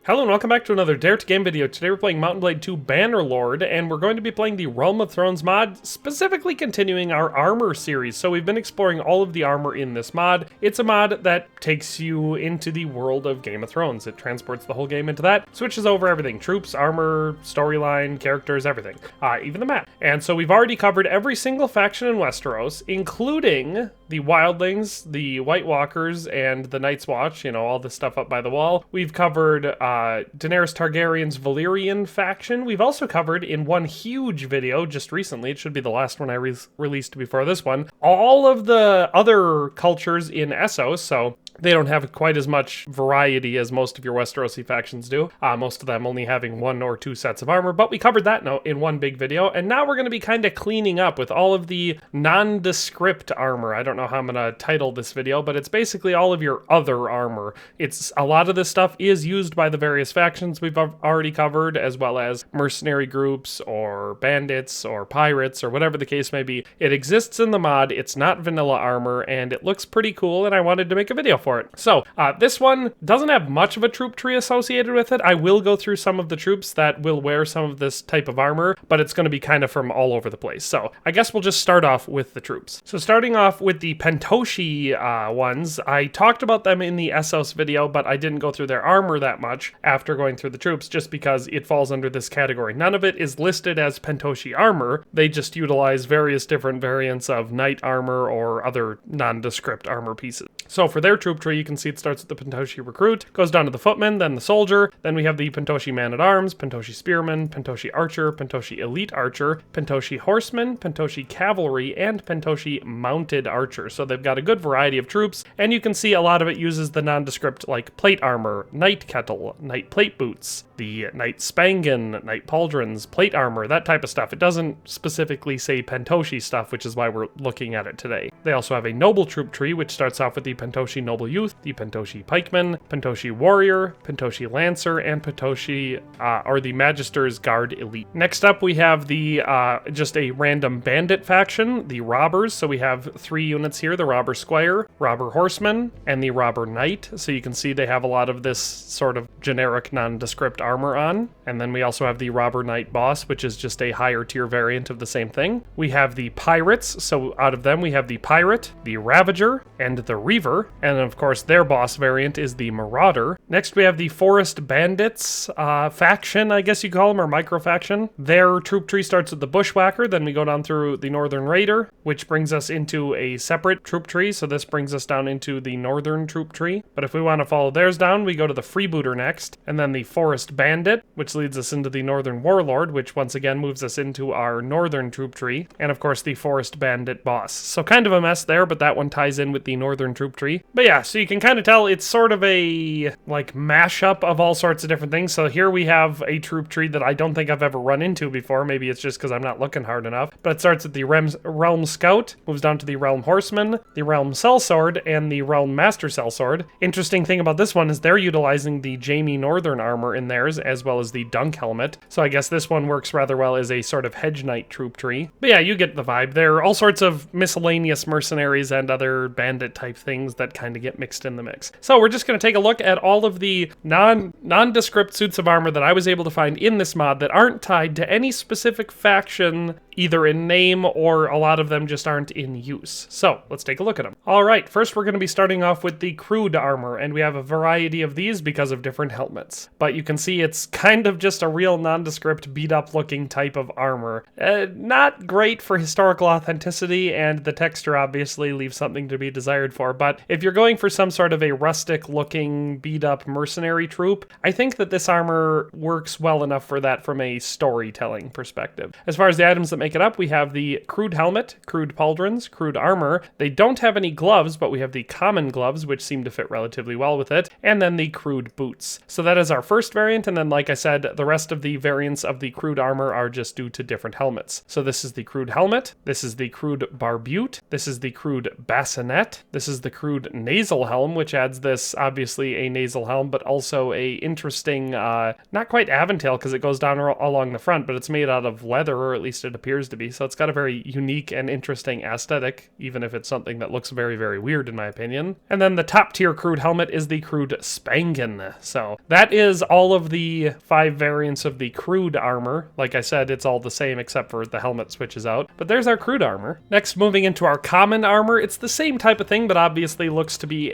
Hello and welcome back to another Dare to Game video. Today we're playing Mount and Blade 2 Bannerlord, and we're going to be playing the Realm of Thrones mod, specifically continuing our armor series. So we've been exploring all of the armor in this mod. It's a mod that takes you into the world of Game of Thrones. It transports the whole game into that, switches over everything. Troops, armor, storyline, characters, everything. Even the map. And so we've already covered every single faction in Westeros, including the Wildlings, the White Walkers, and the Night's Watch, you know, all the stuff up by the wall. We've covered Daenerys Targaryen's Valyrian faction. We've also covered in one huge video just recently, it should be the last one I released before this one, all of the other cultures in Essos, so they don't have quite as much variety as most of your Westerosi factions do. Most of them only having 1 or 2 sets of armor, but we covered that in one big video, and now we're going to be kind of cleaning up with all of the nondescript armor. I don't know how I'm going to title this video, but it's basically all of your other armor. A lot of this stuff is used by the various factions we've already covered, as well as mercenary groups or bandits or pirates or whatever the case may be. It exists in the mod, it's not vanilla armor, and it looks pretty cool, and I wanted to make a video for it. So, this one doesn't have much of a troop tree associated with it. I will go through some of the troops that will wear some of this type of armor, but it's going to be kind of from all over the place. So, I guess we'll just start off with the troops. So, starting off with the Pentoshi ones, I talked about them in the Essos video, but I didn't go through their armor that much after going through the troops, just because it falls under this category. None of it is listed as Pentoshi armor. They just utilize various different variants of knight armor or other nondescript armor pieces. So for their troop tree, you can see it starts with the Pentoshi recruit, goes down to the footman, then the soldier, then we have the Pentoshi man-at-arms, Pentoshi spearman, Pentoshi archer, Pentoshi elite archer, Pentoshi horseman, Pentoshi cavalry, and Pentoshi mounted archer. So they've got a good variety of troops, and you can see a lot of it uses the nondescript like plate armor, knight kettle, knight plate boots, the knight spangan, knight pauldrons, plate armor, that type of stuff. It doesn't specifically say Pentoshi stuff, which is why we're looking at it today. They also have a noble troop tree, which starts off with the Pentoshi noble youth, the Pentoshi pikeman, Pentoshi warrior, Pentoshi lancer, and Pentoshi, or the Magister's Guard elite. Next up, we have the, just a random bandit faction, the robbers. So we have 3 units here, the robber squire, robber horseman, and the robber knight. So you can see they have a lot of this sort of generic nondescript armor on. And then we also have the robber knight boss, which is just a higher tier variant of the same thing. We have the pirates. So out of them, we have the pirate, the ravager, and the reaver. And of course, their boss variant is the marauder. Next, we have the forest bandits faction, I guess you call them, or micro faction. Their troop tree starts with the bushwhacker, then we go down through the northern raider, which brings us into a separate troop tree. So this brings us down into the northern troop tree. But if we want to follow theirs down, we go to the freebooter next, and then the forest bandit, which leads us into the northern warlord, which once again moves us into our northern troop tree, and of course the forest bandit boss. So kind of a mess there, but that one ties in with the northern troop tree. But yeah, so you can kind of tell it's sort of a like mashup of all sorts of different things. So here we have a troop tree that I don't think I've ever run into before. Maybe it's just because I'm not looking hard enough. But it starts at the realm scout, moves down to the realm horseman, the realm sellsword, and the realm master sellsword. Interesting thing about this one is they're utilizing the Jaime northern armor in theirs, as well as the dunk helmet. So I guess this one works rather well as a sort of hedge knight troop tree. But yeah, you get the vibe. There are all sorts of miscellaneous mercenaries and other bandit type things that kind of get mixed in the mix. So we're just going to take a look at all of the nondescript suits of armor that I was able to find in this mod that aren't tied to any specific faction, either in name or a lot of them just aren't in use. So let's take a look at them. All right, first we're going to be starting off with the Crude armor, and we have a variety of these because of different helmets. But you can see it's kind of just a real nondescript beat up looking type of armor. Not great for historical authenticity, and the texture obviously leaves something to be desired for, but if you're going for some sort of a rustic looking beat up mercenary troop, I think that this armor works well enough for that from a storytelling perspective. As far as the items that make it up, we have the Crude helmet, Crude pauldrons, Crude armor. They don't have any gloves, but we have the common gloves, which seem to fit relatively well with it, and then the Crude boots. So that is our first variant, and then like I said, the rest of the variants of the Crude armor are just due to different helmets. So this is the Crude helmet, this is the Crude barbute, this is the Crude bassinet, this is the Crude nasal helm, which adds this, obviously, a nasal universal helm, but also a interesting, not quite aventail because it goes down along the front, but it's made out of leather, or at least it appears to be. So it's got a very unique and interesting aesthetic, even if it's something that looks very, very weird in my opinion. And then the top tier Crude helmet is the Crude Spangen. So that is all of the 5 variants of the Crude armor. Like I said, it's all the same except for the helmet switches out. But there's our Crude armor. Next, moving into our common armor, it's the same type of thing, but obviously looks to be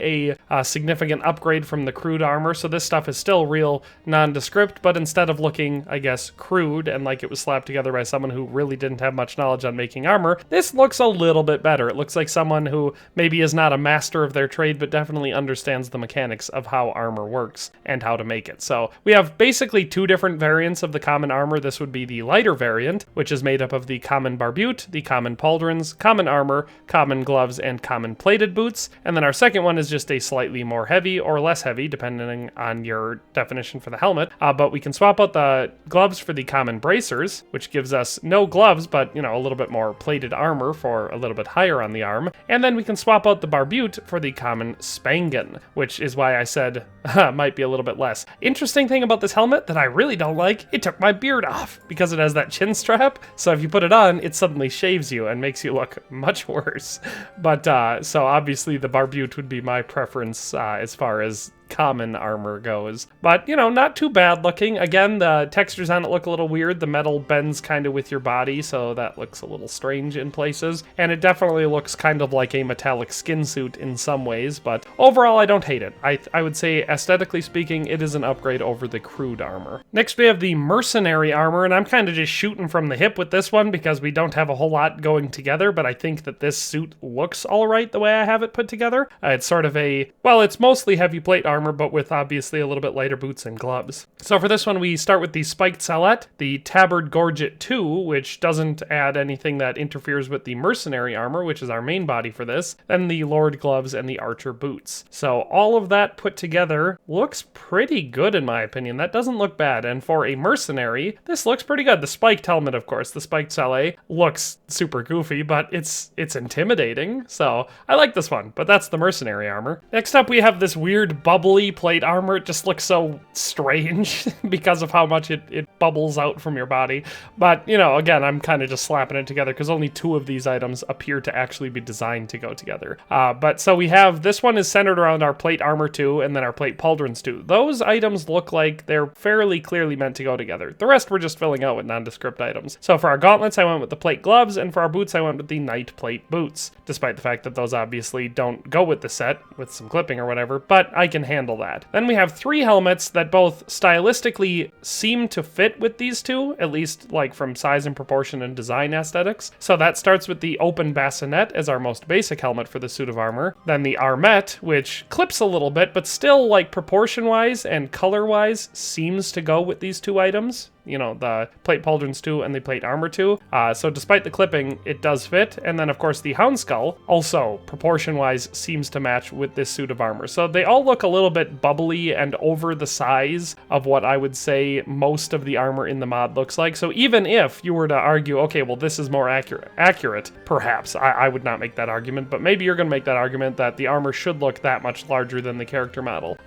a significant upgrade from the Crude armor. So this stuff is still real nondescript, but instead of looking, I guess, crude and like it was slapped together by someone who really didn't have much knowledge on making armor, this looks a little bit better. It looks like someone who maybe is not a master of their trade, but definitely understands the mechanics of how armor works and how to make it. So we have basically 2 different variants of the common armor. This would be the lighter variant, which is made up of the common barbute, the common pauldrons, common armor, common gloves, and common plated boots. And then our second one is just a slightly more heavy or less heavy, depending on your definition for the helmet. But we can swap out the gloves for the common bracers, which gives us no gloves, but, you know, a little bit more plated armor for a little bit higher on the arm. And then we can swap out the barbute for the common spangen, which is why I said might be a little bit less. Interesting thing about this helmet that I really don't like, it took my beard off because it has that chin strap. So if you put it on, it suddenly shaves you and makes you look much worse. But so obviously the barbute would be my preference as far as common armor goes, but you know, not too bad looking. Again, the textures on it look a little weird. The metal bends kind of with your body, so that looks a little strange in places, and it definitely looks kind of like a metallic skin suit in some ways, but overall I don't hate it. I would say aesthetically speaking, it is an upgrade over the Crude armor. Next we have the Mercenary armor, and I'm kind of just shooting from the hip with this one because we don't have a whole lot going together, but I think that this suit looks alright the way I have it put together. It's sort of it's mostly heavy plate armor, but with obviously a little bit lighter boots and gloves. So for this one, we start with the spiked sallet, the tabard gorget 2, which doesn't add anything that interferes with the mercenary armor, which is our main body for this, then the lord gloves and the archer boots. So all of that put together looks pretty good in my opinion. That doesn't look bad, and for a mercenary, this looks pretty good. The spiked helmet, of course, the spiked sallet, looks super goofy, but it's intimidating, so I like this one, but that's the mercenary armor. Next up, we have this weird bubbly plate armor. It just looks so strange because of how much it bubbles out from your body. But, you know, again, I'm kind of just slapping it together because only 2 of these items appear to actually be designed to go together. But so we have, this one is centered around our plate armor 2 and then our plate pauldrons 2. Those items look like they're fairly clearly meant to go together. The rest we're just filling out with nondescript items. So for our gauntlets, I went with the plate gloves, and for our boots, I went with the knight plate boots, despite the fact that those obviously don't go with the set with some clipping or whatever, but I can handle that. Then we have 3 helmets that both stylistically seem to fit with these 2, at least like from size and proportion and design aesthetics. So that starts with the open bassinet as our most basic helmet for the suit of armor. Then the armet, which clips a little bit, but still like proportion-wise and color-wise seems to go with these 2 items. You know, the plate pauldrons 2 and the plate armor 2. So despite the clipping, it does fit. And then, of course, the hound skull also, proportion-wise, seems to match with this suit of armor. So they all look a little bit bubbly and over the size of what I would say most of the armor in the mod looks like. So even if you were to argue, okay, well, this is more accurate, perhaps. I would not make that argument, but maybe you're going to make that argument that the armor should look that much larger than the character model.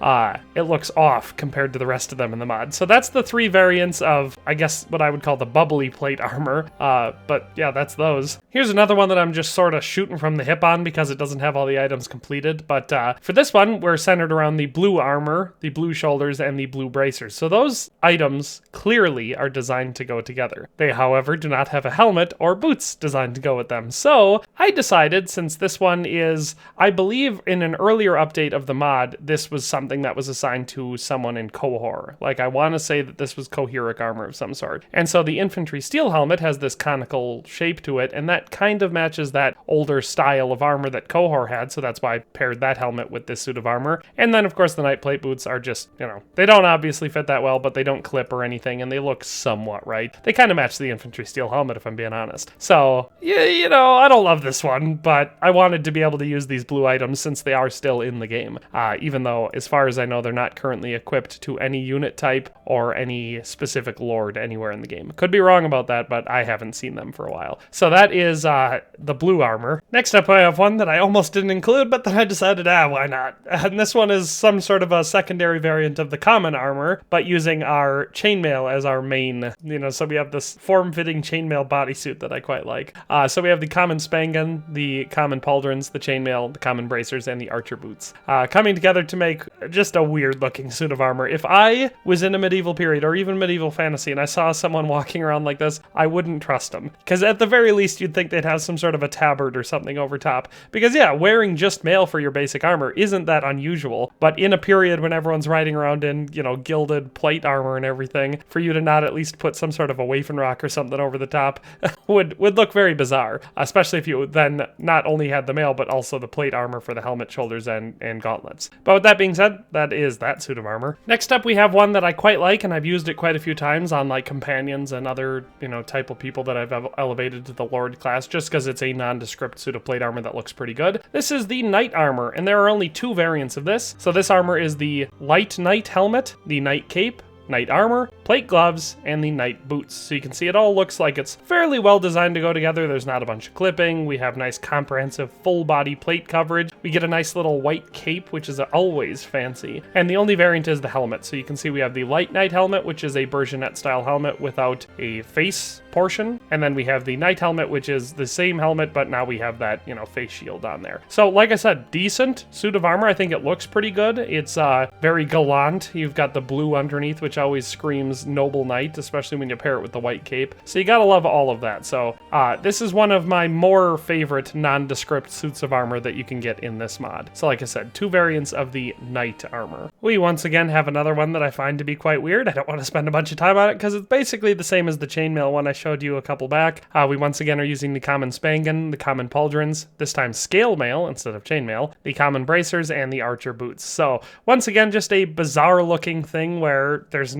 It looks off compared to the rest of them in the mod. So that's the 3 variants of, I guess, what I would call the bubbly plate armor. But yeah, that's those. Here's another one that I'm just sort of shooting from the hip on because it doesn't have all the items completed. But for this one, we're centered around the blue armor, the blue shoulders, and the blue bracers. So those items clearly are designed to go together. They, however, do not have a helmet or boots designed to go with them. So I decided, since this one is, I believe in an earlier update of the mod, this was something that was assigned to someone in Cohor. Like, I want to say that this was coheric armor of some sort. And so the infantry steel helmet has this conical shape to it, and that kind of matches that older style of armor that Cohor had, so that's why I paired that helmet with this suit of armor. And then, of course, the knight plate boots are just, you know, they don't obviously fit that well, but they don't clip or anything, and they look somewhat right. They kind of match the infantry steel helmet, if I'm being honest. So, yeah, you know, I don't love this one, but I wanted to be able to use these blue items since they are still in the game, even though, as far as I know, they're not currently equipped to any unit type or any specific Lord anywhere in the game. Could be wrong about that, but I haven't seen them for a while. So that is the blue armor. Next up, I have one that I almost didn't include, but then I decided, why not? And this one is some sort of a secondary variant of the common armor, but using our chainmail as our main, so we have this form-fitting chainmail bodysuit that I quite like. So we have the common spangan, the common pauldrons, the chainmail, the common bracers, and the archer boots, coming together to make just a weird-looking suit of armor. If I was in a medieval period or even medieval fantasy and I saw someone walking around like this, I wouldn't trust them. Because at the very least, you'd think they'd have some sort of a tabard or something over top. Because yeah, wearing just mail for your basic armor isn't that unusual, but in a period when everyone's riding around in, gilded plate armor and everything, for you to not at least put some sort of a Waffenrock or something over the top would look very bizarre, especially if you then not only had the mail, but also the plate armor for the helmet, shoulders, and gauntlets. But with that being said, that is that suit of armor. Next up, we have one that I quite like, and I've used it quite a few times on like companions and other, type of people that I've elevated to the Lord class, just because it's a nondescript suit of plate armor that looks pretty good. This is the Knight armor, and there are only two variants of this. So this armor is the Light Knight helmet, the Knight cape, Knight armor, plate gloves, and the Knight boots. So you can see it all looks like it's fairly well designed to go together. There's not a bunch of clipping. We have nice comprehensive full body plate coverage. We get a nice little white cape, which is always fancy. And the only variant is the helmet. So you can see we have the Light Knight helmet, which is a Bergenette style helmet without a face portion. And then we have the Knight helmet, which is the same helmet, but now we have that, face shield on there. So like I said, decent suit of armor. I think it looks pretty good. It's very gallant. You've got the blue underneath, which always screams noble knight, especially when you pair it with the white cape. So you gotta love all of that. So this is one of my more favorite nondescript suits of armor that you can get in this mod. So like I said, two variants of the Knight armor. We once again have another one that I find to be quite weird. I don't want to spend a bunch of time on it because it's basically the same as the chainmail one I showed you a couple back. We once again are using the common spangan, the common pauldrons, this time scale mail instead of chainmail, the common bracers, and the archer boots. So once again, just a bizarre looking thing where there's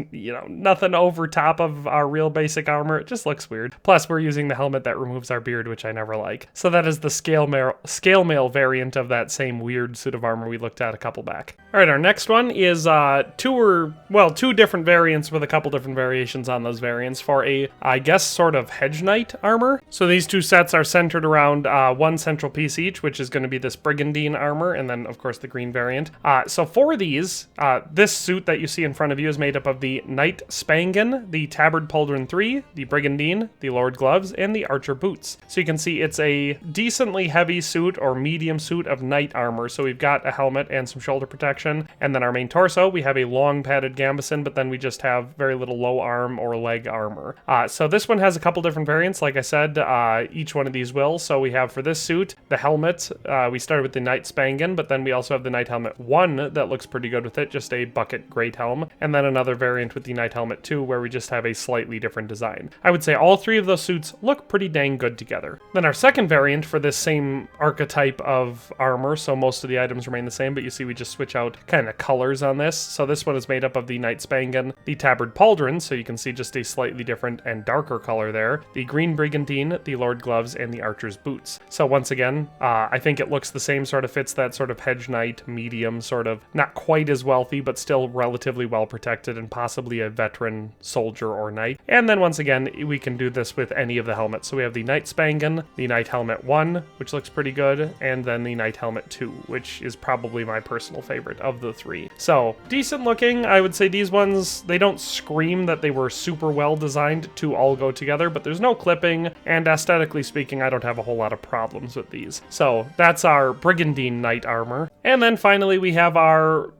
nothing over top of our real basic armor. It just looks weird. Plus, we're using the helmet that removes our beard, which I never like. So that is the scale mail variant of that same weird suit of armor we looked at a couple back. All right, our next one is two different variants with a couple different variations on those variants for a, I guess, sort of hedge knight armor. So these two sets are centered around one central piece each, which is going to be this Brigandine armor, and then, of course, the green variant. So for these, this suit that you see in front of you is made up of the Knight Spangan, the Tabard Pauldron 3, the Brigandine, the Lord Gloves, and the Archer Boots. So you can see it's a decently heavy suit or medium suit of knight armor. So we've got a helmet and some shoulder protection, and then our main torso, we have a long padded gambeson, but then we just have very little low arm or leg armor. So this one has a couple different variants, like I said, each one of these will. So we have for this suit, the helmet, we started with the Knight Spangan, but then we also have the Knight Helmet 1 that looks pretty good with it, just a bucket great helm, and then another variant with the Knight Helmet 2 where we just have a slightly different design. I would say all three of those suits look pretty dang good together. Then our second variant for this same archetype of armor, so most of the items remain the same, but you see we just switch out kind of colors on this. So this one is made up of the Knight Spangan, the Tabard Pauldron, so you can see just a slightly different and darker color there, the green Brigandine, the Lord Gloves, and the Archer's Boots. So once again, I think it looks the same, sort of fits that sort of hedge knight, medium, sort of not quite as wealthy, but still relatively well protected and possibly a veteran soldier or knight. And then once again, we can do this with any of the helmets. So we have the Knight Spangan, the Knight Helmet 1, which looks pretty good, and then the Knight Helmet 2, which is probably my personal favorite of the three. So decent looking. I would say these ones, they don't scream that they were super well designed to all go together, but there's no clipping, and aesthetically speaking, I don't have a whole lot of problems with these. So that's our Brigandine Knight armor. And then finally, we have our,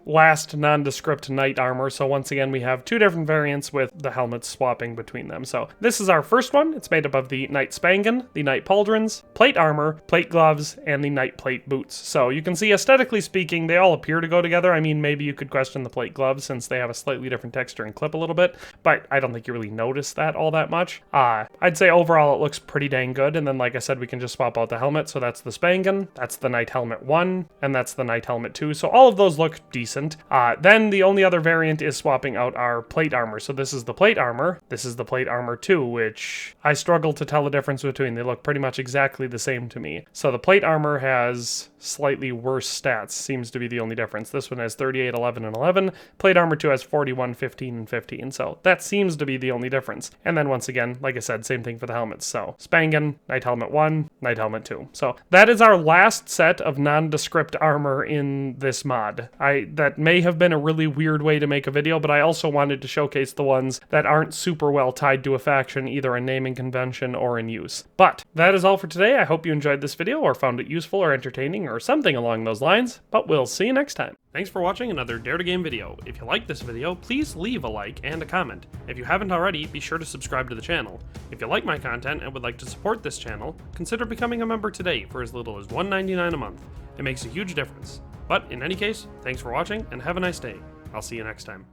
last nondescript knight armor. So once again, we have two different variants with the helmets swapping between them. So this is our first one. It's made up of the Knight Spangan, the Knight Pauldrons, plate armor, plate gloves, and the Knight Plate boots. So you can see, aesthetically speaking, they all appear to go together. I mean, maybe you could question the plate gloves since they have a slightly different texture and clip a little bit, but I don't think you really notice that all that much. I'd say overall it looks pretty dang good. And then, like I said, we can just swap out the helmet. So that's the Spangan, that's the Knight Helmet 1, and that's the Knight Helmet 2. So all of those look decent. Then the only other variant is swapping out our plate armor. So this is the plate armor. This is the plate armor 2, which I struggle to tell the difference between. They look pretty much exactly the same to me. So the plate armor has slightly worse stats, seems to be the only difference. This one has 38, 11, and 11. Plate armor 2 has 41, 15, and 15. So that seems to be the only difference. And then once again, like I said, same thing for the helmets. So Spangan, Knight Helmet 1, Knight Helmet 2. So that is our last set of nondescript armor in this mod. That may have been a really weird way to make a video, but I also wanted to showcase the ones that aren't super well tied to a faction, either in naming convention or in use. But that is all for today. I hope you enjoyed this video or found it useful or entertaining or something along those lines, but we'll see you next time. Thanks for watching another Dare to Game video. If you liked this video, please leave a like and a comment. If you haven't already, be sure to subscribe to the channel. If you like my content and would like to support this channel, consider becoming a member today for as little as $1.99 a month. It makes a huge difference. But in any case, thanks for watching and have a nice day. I'll see you next time.